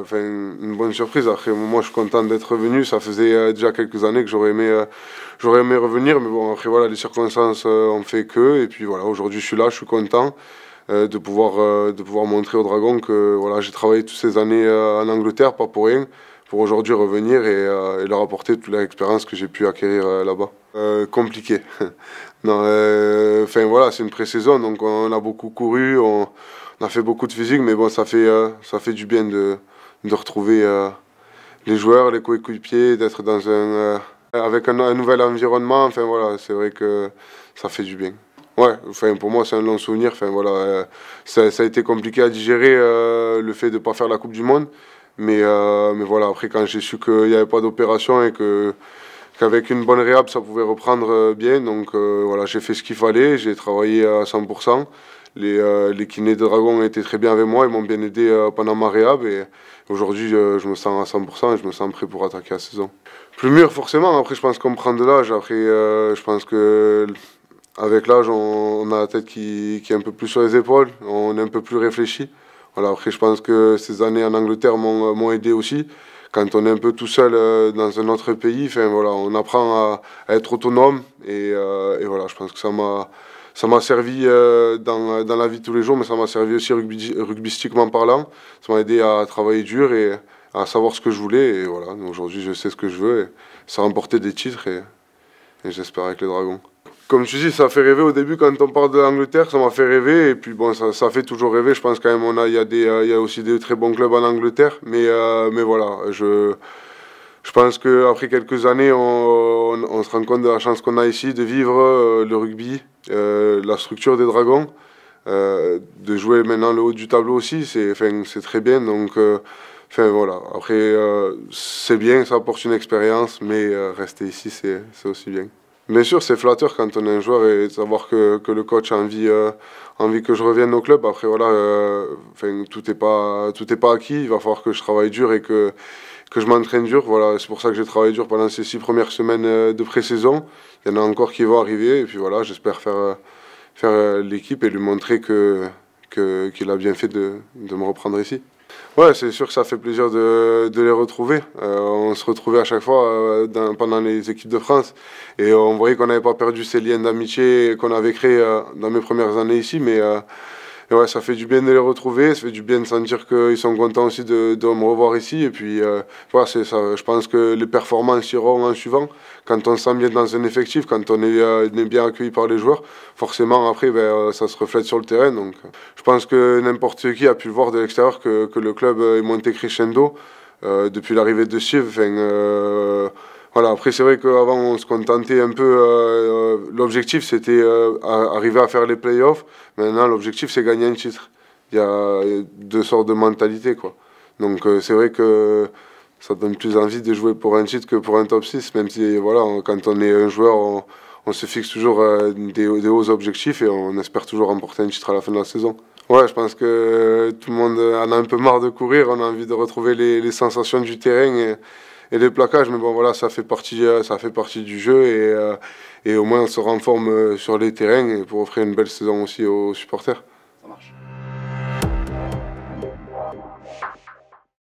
enfin, une bonne surprise. Après, moi, je suis content d'être revenu. Ça faisait déjà quelques années que j'aurais aimé revenir. Mais bon, après, voilà, les circonstances ont fait que. Et puis voilà, aujourd'hui, je suis là, je suis content de pouvoir montrer aux Dragons que voilà, j'ai travaillé toutes ces années en Angleterre, pas pour rien, pour aujourd'hui revenir et leur apporter toute l'expérience que j'ai pu acquérir là-bas. Compliqué. Non, enfin voilà, c'est une pré-saison, donc on a beaucoup couru, on a fait beaucoup de physique, mais bon, ça fait du bien de retrouver les joueurs, les coéquipiers, d'être dans avec un nouvel environnement. Enfin voilà, c'est vrai que ça fait du bien. Ouais, enfin pour moi c'est un long souvenir. Enfin voilà, ça a été compliqué à digérer le fait de ne pas faire la Coupe du Monde, mais voilà, après quand j'ai su qu'il n'y avait pas d'opération et qu'avec une bonne réhab ça pouvait reprendre bien, donc voilà, j'ai fait ce qu'il fallait, j'ai travaillé à 100%. Les kinés de Dragon étaient très bien avec moi, ils m'ont bien aidé pendant ma réhab et aujourd'hui je me sens à 100% et je me sens prêt pour attaquer la saison. Plus mûr forcément, après je pense qu'on prend de l'âge, après je pense que avec l'âge on a la tête qui est un peu plus sur les épaules, on est un peu plus réfléchi. Voilà, après je pense que ces années en Angleterre m'ont aidé aussi. Quand on est un peu tout seul dans un autre pays, enfin, voilà, on apprend à être autonome et voilà, je pense que ça m'a servi dans la vie de tous les jours, mais ça m'a servi aussi rugbystiquement parlant. Ça m'a aidé à travailler dur et à savoir ce que je voulais. Et voilà, aujourd'hui je sais ce que je veux et ça a remporté des titres et j'espère avec les Dragons. Comme tu dis, ça fait rêver au début quand on parle de l'Angleterre, ça m'a fait rêver et puis bon, ça fait toujours rêver. Je pense quand même il y a aussi des très bons clubs en Angleterre, mais voilà, je pense qu'après quelques années, on se rend compte de la chance qu'on a ici de vivre le rugby, la structure des Dragons, de jouer maintenant le haut du tableau aussi, c'est très bien. Donc, enfin voilà, après, c'est bien, ça apporte une expérience, mais rester ici, c'est aussi bien. Bien sûr, c'est flatteur quand on est un joueur et de savoir que le coach a envie que je revienne au club. Après, voilà, tout est pas acquis. Il va falloir que je travaille dur et que je m'entraîne dur. Voilà, c'est pour ça que j'ai travaillé dur pendant ces 6 premières semaines de pré-saison. Il y en a encore qui vont arriver. Et puis voilà, j'espère faire l'équipe et lui montrer qu'il a bien fait de me reprendre ici. Ouais, c'est sûr que ça fait plaisir de les retrouver. On se retrouvait à chaque fois pendant les équipes de France et on voyait qu'on n'avait pas perdu ces liens d'amitié qu'on avait créés dans mes premières années ici. Et ouais, ça fait du bien de les retrouver, ça fait du bien de sentir qu'ils sont contents aussi de me revoir ici. Et puis voilà, c'est ça. Je pense que les performances iront en suivant. Quand on se sent bien dans un effectif, quand on est bien accueilli par les joueurs, forcément après ça se reflète sur le terrain. Donc je pense que n'importe qui a pu le voir de l'extérieur que le club est monté crescendo depuis l'arrivée de Steve. Voilà, après c'est vrai qu'avant on se contentait un peu, l'objectif c'était arriver à faire les playoffs, maintenant l'objectif c'est gagner un titre. Il y a deux sortes de mentalités quoi. Donc c'est vrai que ça donne plus envie de jouer pour un titre que pour un top 6, même si voilà, quand on est un joueur on se fixe toujours des hauts objectifs et on espère toujours remporter un titre à la fin de la saison. Ouais, je pense que tout le monde en a un peu marre de courir, on a envie de retrouver les sensations du terrain et les plaquages, mais bon voilà, ça fait partie du jeu et au moins on se renforme sur les terrains et pour offrir une belle saison aussi aux supporters.